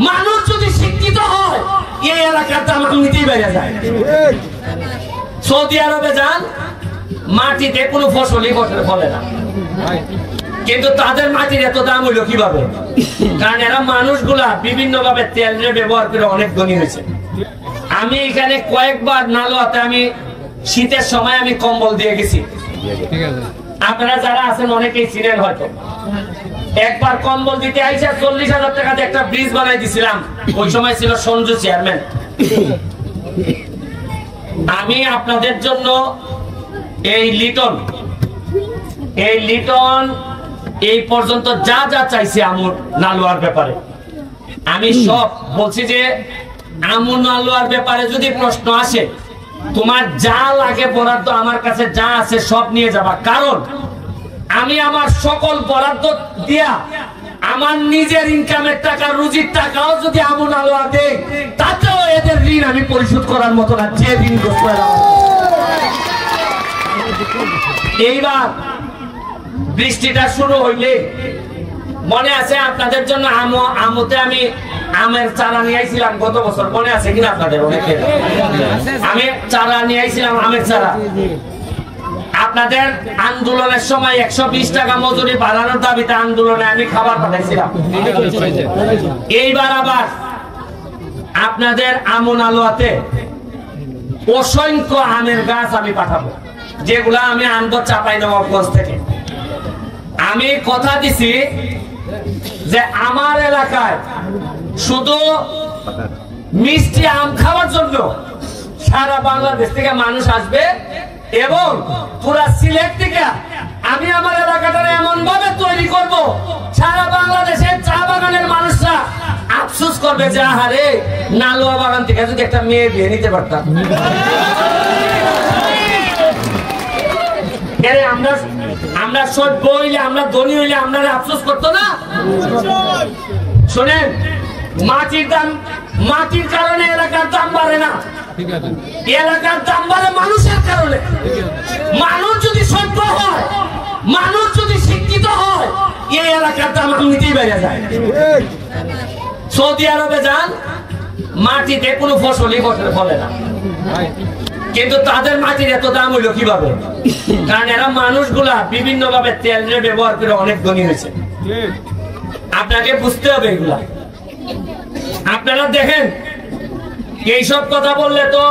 মানুষ যদি শিক্ষিত হয় এই এলাকার দাম এমনিতেই বেড়ে যায়। সৌদি আরবে যান, মাটিতে কোনো ফসলই ফলে না, কিন্তু তাদের মাটির এত দাম হইলো কিভাবে? কারণ এরা মানুষগুলা বিভিন্ন ভাবে তেল ব্যবহার করে অনেক ধনী হয়েছে। আমি এখানে কয়েকবার নালোয়াতে আমি শীতের সময় আমি কম্বল দিয়ে গেছি, আপনারা যারা আছেন অনেকেই ছিলেন হয়তো। একবার কম্বল দিতে আইসা 40,000 টাকাতে একটা ব্রিজ বানাই দিছিলাম, ওই সময় ছিল সঞ্জু চেয়ারম্যান। আমি আপনাদের জন্য এই লিটন এই পর্যন্ত যা যা চাইছে আমুর নালোয়ার ব্যাপারে, আমি সব বলছি যে আমুর নালোয়ার ব্যাপারে যদি প্রশ্ন আসে, তোমার যা লাগে বরাদ্দ আমার কাছে যা আছে সব নিয়ে যাবা। কারণ আমি আমার সকল বরাদ্দ দিয়া আমার নিজের ইনকামের টাকা, রুজির টাকাও যদি আমুর নালোয়ার দেই, তাতেও এদের ঋণ আমি পরিশোধ করার মতো না, যে ঋণ গ্রস্ত। এইবার বৃষ্টিটা শুরু হইলে মনে আছে আপনাদের জন্য আমুতে আমি আমের চারা নিয়ে আইছিলাম গত বছর, মনে আছে কিনা আপনাদের? অনেকে আমি চারা নিয়ে আইছিলাম, আমের চারা। আপনাদের আন্দোলনের সময় 120 টাকা মজুরি বাড়ানোর দাবিতে আন্দোলনে আমি খাবার পাঠাইছিলাম। এইবার আবার আপনাদের আমন আলোয়াতে অসংখ্য আমের গাছ আমি পাঠাবো, যেগুলা আমি আনবো চাঁপাইনবাবগঞ্জ থেকে। আমি কথা দিছি যে আমার এলাকায় শুধু মিষ্টি আম খাওয়ার জন্য সারা বাংলাদেশ থেকে মানুষ আসবে, এবং পুরা সিলেট থেকে আমি আমার এলাকাটা এমন ভাবে তৈরি করব, সারা বাংলাদেশের চা বাগানের মানুষরা আফসোস করবে যে আহারে, নালোয়া বাগান থেকে যদি একটা মেয়ে বিয়ে নিতে পারতাম। আমরা সভ্য হইলে, আমরা ধনী হইলে আপনারা আফসোস করতো না? শোনেন, মাটির কারণে এলাকার দাম বাড়ে না, এলাকার দাম বাড়ে মানুষের কারণে। মানুষ যদি সভ্য হয়, মানুষ যদি শিক্ষিত হয়, এই এলাকার দাম এমনিতেই বেড়ে যায়। সৌদি আরবে যান, মাটিতে কোনো ফসলই ফলে না, কিন্তু তাদের মাটির এত দাম হইলো কিভাবে? কারণ এরা মানুষগুলা বিভিন্ন ভাবে তেল ব্যবহার করে অনেক ধনী হয়েছে। আপনাকে বুঝতে হবে এগুলা। আপনারা দেখেন, এইসব কথা বললে তো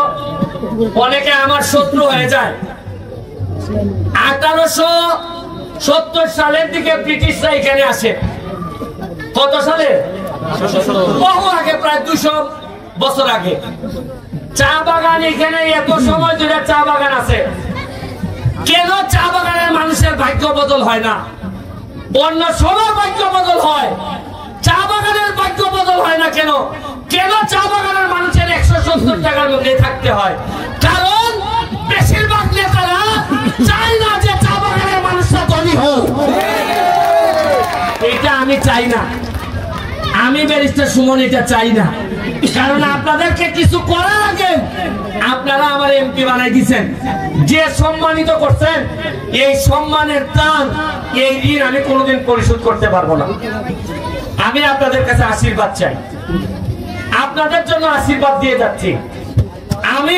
অনেকে আমার শত্রু হয়ে যায়। 1870 সালের দিকে ব্রিটিশরা এখানে আসে। কত সালে? বহু আগে, প্রায় 200 বছর আগে। চা বাগান এখানে এত সময় ধরে চা বাগান আছে, কেন চা বাগানের মানুষের ভাগ্য বদল হয় না? অন্য সবার ভাগ্য বদল হয়, চা বাগানের ভাগ্য বদল হয় না কেন? কেন চা বাগানের মানুষের 170 টাকার মধ্যে থাকতে হয়? কারণ বেশিরভাগ নেতারা চায় না যে চা বাগানের মানুষরা ধনী হোক। এটা আমি চাই না, আমি ব্যারিস্টার সুমন এটা চাই না। কারণ আপনাদেরকে কিছু করার আগে আপনারা আমার এমপি বানাই দিচ্ছেন, যে সম্মানিত করছেন, এই সম্মানের দাম, এই ঋণ আমি কোনোদিন পরিশোধ করতে পারবো না। আমি আপনাদের কাছে আশীর্বাদ চাই, আপনাদের জন্য আশীর্বাদ দিয়ে যাচ্ছি। আমি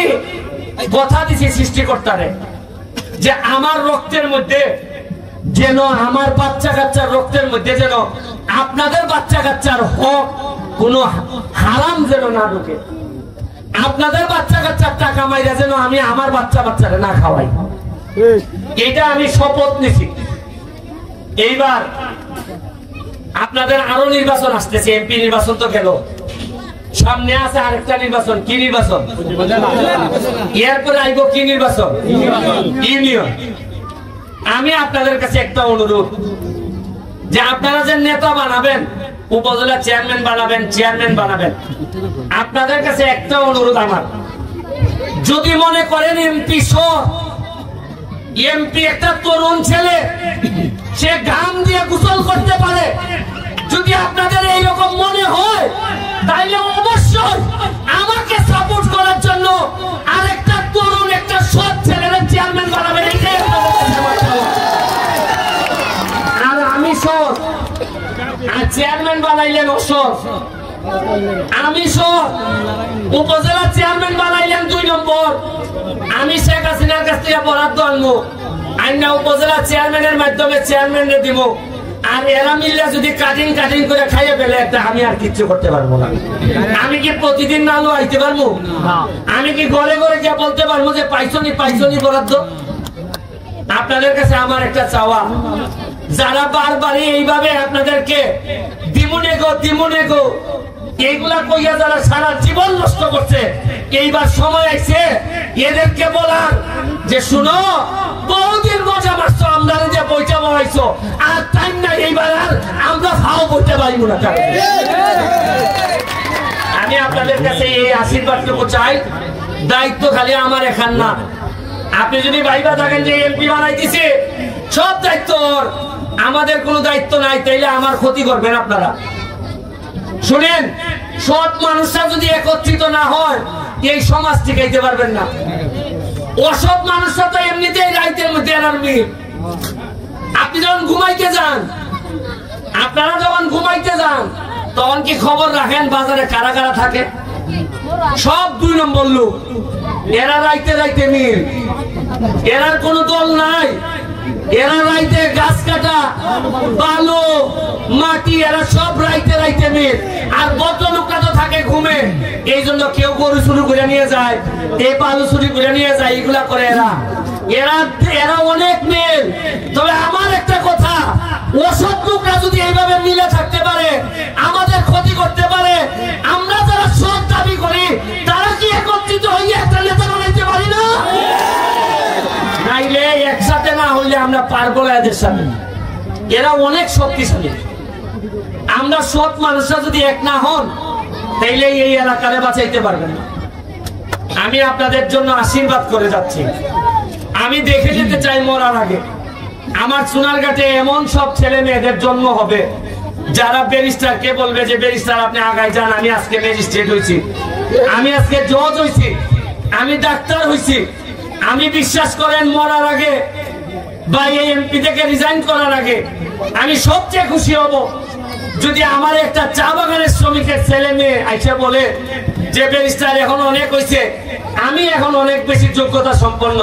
কথা দিচ্ছি সৃষ্টিকর্তারে যে আমার রক্তের মধ্যে যেন, আমার বাচ্চা কাচ্চার রক্তের মধ্যে যেন আপনাদের বাচ্চা কাচ্চার হক কোনো হারাম যেন না ঢুকে। আপনাদের বাচ্চা কাচ্চার টাকা মাইরা যেন আমি আমার বাচ্চারে না খাওয়াই, এটা আমি শপথ নিছি। এইবার আপনাদের আরো নির্বাচন আসতেছে, এমপি নির্বাচন তো গেল, সামনে আছে আরেকটা নির্বাচন। কি নির্বাচন? এরপরে আইব কি নির্বাচন? ইউনিয়ন। আমি আপনাদের কাছে একটা অনুরোধ, যে আপনারা যে নেতা বানাবেন, উপজেলা চেয়ারম্যান বানাবেন, আপনাদের কাছে একটা অনুরোধ আমার, যদি মনে করেন এমপি একটা তরুণ ছেলে, সে ঘাম দিয়ে গোসল করতে পারে, যদি আপনাদের এইরকম মনে হয়, তাইলে অবশ্যই আমাকে সাপোর্ট করার জন্য আরেকটা তরুণ, একটা সৎ ছেলের চেয়ারম্যান বানাবেন। আর আমি সৎ, আর চেয়ারম্যান বানাইলেন অসৎ, আমি সব উপজেলা চেয়ারম্যান বানাইলেন 2 নম্বর, আমি শেখ হাসিনার কাছ থেকে বরাদ্দ আনবো, আইনা উপজেলা চেয়ারম্যানের মাধ্যমে চেয়ারম্যানরে দিব। আর এরা মিললে যদি কাটিং করে খাইয়ে ফেলে একটা, আমি আর কিচ্ছু করতে পারবো না। আমি কি প্রতিদিন নালু আইতে পারবো? আমি কি ঘরে ঘরে গিয়ে বলতে পারবো যে পাইছনি বরাদ্দ? আপনাদের কাছে আমার একটা চাওয়া, যারা বারবারই এইভাবে আপনাদেরকে দিমুনে গো এইগুলা কইয়া যারা সারা জীবন নষ্ট করছে, এইবার সময় আইছে এদেরকে বলার যে শুনো, বহুদিন মজা মারছো, আমরা যে বইটা বহাইছো, আর টাইম না এইবার আর আমরা ভাও বইতে পারিব না। আমি আপনাদের কাছে এই আশীর্বাদটুকু চাই, দায়িত্ব খালি আমার এখান না। আপনি যদি ভাইবা থাকেন যে এমপি বানাই দিছে সব দায়িত্ব আমাদের কোনো দায়িত্ব নাই, তাইলে আমার ক্ষতি করবেন আপনারা। শুনেন, সৎ মানুষরা যদি একত্রিত না হয় এই সমাজ টিকাইতে পারবেন না। অসৎ মানুষরা তো এমনিতেই রাইতের মধ্যে এনার্মি। আপনি যখন ঘুমাইতে যান, আপনারা যখন ঘুমাইতে যান তখন কি খবর রাখেন বাজারে কারা কারা থাকে? সব 2 নম্বর লোক। এরা রাইতে মিল, এরার কোনো দল নাই। এরা রাইতে গাছ কাটা, বালু, মাটি, এরা সব রাইতে মিল। আর বদ্ধ লোকটা তো থাকে ঘুমে, এই জন্য কেউ গরু চুরি করে নিয়ে যায়, এই বালু চুরি করে নিয়ে যায়, এগুলা করে এরা অনেক মিল। তবে আমার একটা কথা, অসৎ লোকরা যদি এইভাবে মিলে থাকতে পারে, আমাদের ক্ষতি করতে পারে, আমরা যারা সৎ দাবি করি তারা কি একত্রিত হয়ে একটা নেতা বানাইতে পারি না? নাইলে একসাথে না হইলে আমরা পারবো না এদের সাথে। এরা অনেক শক্তিশালী। আমরা সৎ মানুষরা যদি এক না হন, তাইলে এই এলাকারে বাঁচাইতে পারবেন না। আমি আপনাদের জন্য আশীর্বাদ করে যাচ্ছি। আমি দেখে যেতে চাই মরার আগে আমার সোনারঘাটে এমন সব ছেলে মেয়েদের জন্ম হবে যারা ব্যারিস্টার কে বলবে যে ব্যারিস্টার আপনি আগায় যান, আমি আজকে ম্যাজিস্ট্রেট হয়েছি, আমি আজকে জজ হয়েছি, আমি ডাক্তার হয়েছি। আমি বিশ্বাস করেন মরার আগে বা এই এমপি থেকে রিজাইন করার আগে আমি সবচেয়ে খুশি হব যদি আমার একটা চা বাগানের শ্রমিকের ছেলে মেয়ে আইসা বলে যে ব্যারিস্টার এখন অনেক হয়েছে, আমি এখন অনেক বেশি যোগ্যতা সম্পন্ন,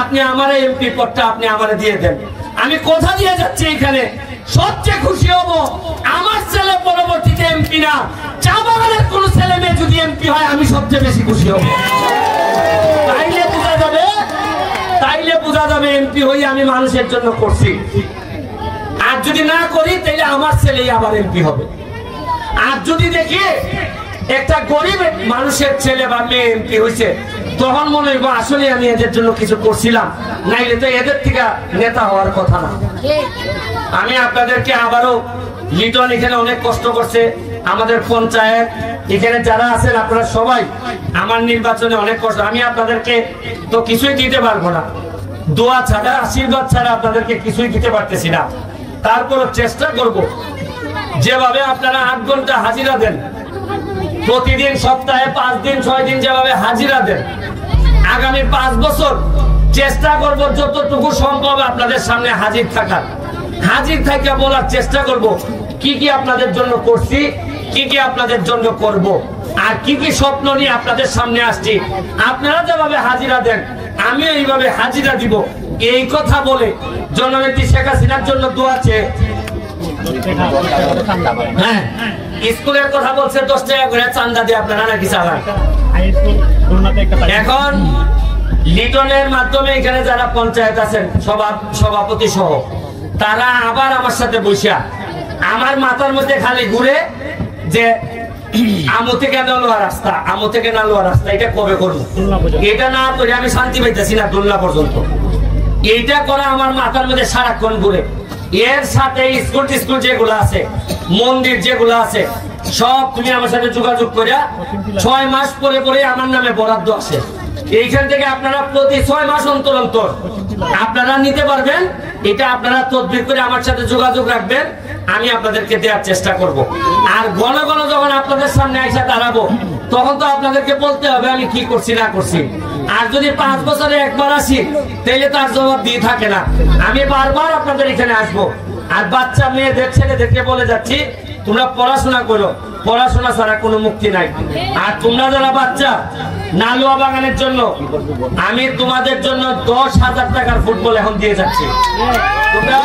আপনি আমার এমপি পদটা আপনি আমারে দিয়ে দেন। আমি কথা দিয়ে যাচ্ছি, এখানে সবচেয়ে খুশি হব আমার ছেলে পরবর্তীতে এমপি না, চা বাগানের কোন ছেলে মেয়ে যদি এমপি হয় আমি সবচেয়ে বেশি খুশি হব। তাইলে বোঝা যাবে এমপি হই আমি মানুষের জন্য করছি। আর যদি না করি তাহলে আমার ছেলেই আবার এমপি হবে। আর যদি দেখি একটা গরিব মানুষের ছেলে বা মেয়ে এমপি হয়েছে, তখন মনে হইব আসলে আমি এদের জন্য কিছু করছিলাম, নাইলে তো এদের থেকে নেতা হওয়ার কথা না। আমি আপনাদেরকে আবারও, লিটন এখানে অনেক কষ্ট করছে, আমাদের পঞ্চায়েত এখানে যারা আছেন আপনারা সবাই আমার নির্বাচনে অনেক কষ্ট। আমি আপনাদেরকে তো কিছুই দিতে পারবো না, দোয়া ছাড়া আশীর্বাদ ছাড়া আপনাদেরকে কিছুই দিতে পারতেছি না। তারপরও চেষ্টা করব যেভাবে আপনারা 8 ঘন্টা হাজিরা দেন, প্রতিদিন সপ্তাহে 5 দিন 6 দিন যেভাবে হাজিরা দেন, আগামী 5 বছর চেষ্টা করব যতটুকু সম্ভব আপনাদের সামনে হাজির থাকার। হাজির থেকে বলার চেষ্টা করব কি কি আপনাদের জন্য করছি, কি কি আপনাদের জন্য করব, আর কি কি স্বপ্ন নিয়ে আপনাদের সামনে আসছি। আপনারা যেভাবে হাজিরা দেন আমিও এইভাবে হাজিরা দিব। এই কথা বলে জননেত্রী শেখ হাসিনার জন্য দোয়া চেয়ে, হ্যাঁ স্কুলের কথা বলছে 10 টাকা করে চান্দা দিয়ে আপনারা নাকি চালান। এখন লিটনের মাধ্যমে এখানে যারা পঞ্চায়েত আছেন সভাপতি সহ, তারা আবার আমার সাথে বসিয়া আমার মাথার মধ্যে খালি ঘুরে যে আমু থেকে নালোয়া রাস্তা, আমু থেকে নালোয়া রাস্তা, এটা কবে করবো? এটা না করে আমি শান্তি পাইতেছি না দোলনা পর্যন্ত। এইটা করা আমার মাথার মধ্যে সারাক্ষণ ঘুরে। এর সাথে স্কুল যেগুলো আছে, মন্দির যেগুলো আছে, সব তুমি আমার সাথে যোগাযোগ করে 6 মাস পরে পরে আমার নামে বরাদ্দ আসে। এইখান থেকে আপনারা প্রতি 6 মাস অন্তর অন্তর আপনারা নিতে পারবেন। এটা আপনারা তদবির করে আমার সাথে যোগাযোগ রাখবেন, আমি আপনাদেরকে দেওয়ার চেষ্টা করব। আর ঘন ঘন যখন আপনাদের সামনে আইসা দাঁড়াবো তখন তো আপনাদেরকে বলতে হবে আমি কি করছি না করছি। আর যদি 5 বছরে একবার আসি তাহলে তার জবাব দিয়ে থাকে না। আমি বারবার আপনাদের এখানে আসবো। আর বাচ্চা মেয়েদের ছেলেদেরকে বলে যাচ্ছি তোমরা পড়াশোনা করো, পড়াশোনা ছাড়া কোনো মুক্তি নাই। আর তোমরা যারা বাচ্চা, নালুয়া বাগানের জন্য আমি তোমাদের জন্য 10,000 টাকার ফুটবল এখন দিয়ে যাচ্ছি। তোমরা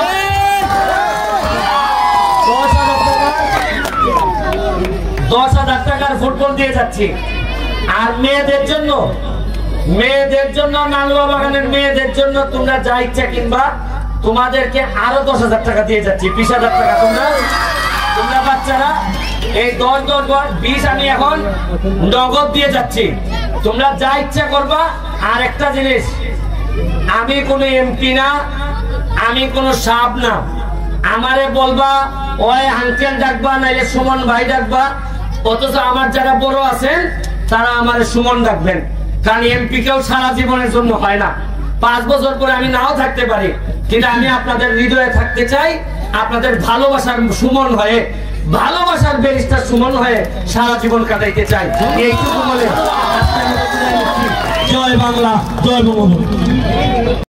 10,000 টাকার ফুটবল দিয়ে যাচ্ছি। আর মেয়েদের জন্য নালুয়া বাগানের মেয়েদের জন্য তোমরা যা ইচ্ছা কিনবা, তোমাদেরকে আরো 10,000 টাকা দিয়ে যাচ্ছি, 20,000 টাকা। তোমরা বাচ্চারা এই 10, 20 আমি এখন নগদ দিয়ে যাচ্ছি, তোমরা যা ইচ্ছা করবা। আর একটা জিনিস, আমি কোনো এমপি না, আমি কোনো সাপ না। আমারে বলবা ওই আঙ্কেল ডাকবা, নাইলে সুমন ভাই ডাকবা, অথচ আমার যারা বড় আছেন তারা আমার সুমন ডাকবেন। কারণ এমপি কেউ সারা জীবনের জন্য হয় না, 5 বছর পরে আমি নাও থাকতে পারি, কিন্তু আমি আপনাদের হৃদয়ে থাকতে চাই, আপনাদের ভালোবাসার সুমন হয়ে, ভালোবাসার ব্যারিস্টার সুমন হয়ে সারা জীবন কাটাইতে চাই। এইটুকু বলে জয় বাংলা, জয় বঙ্গবন্ধু।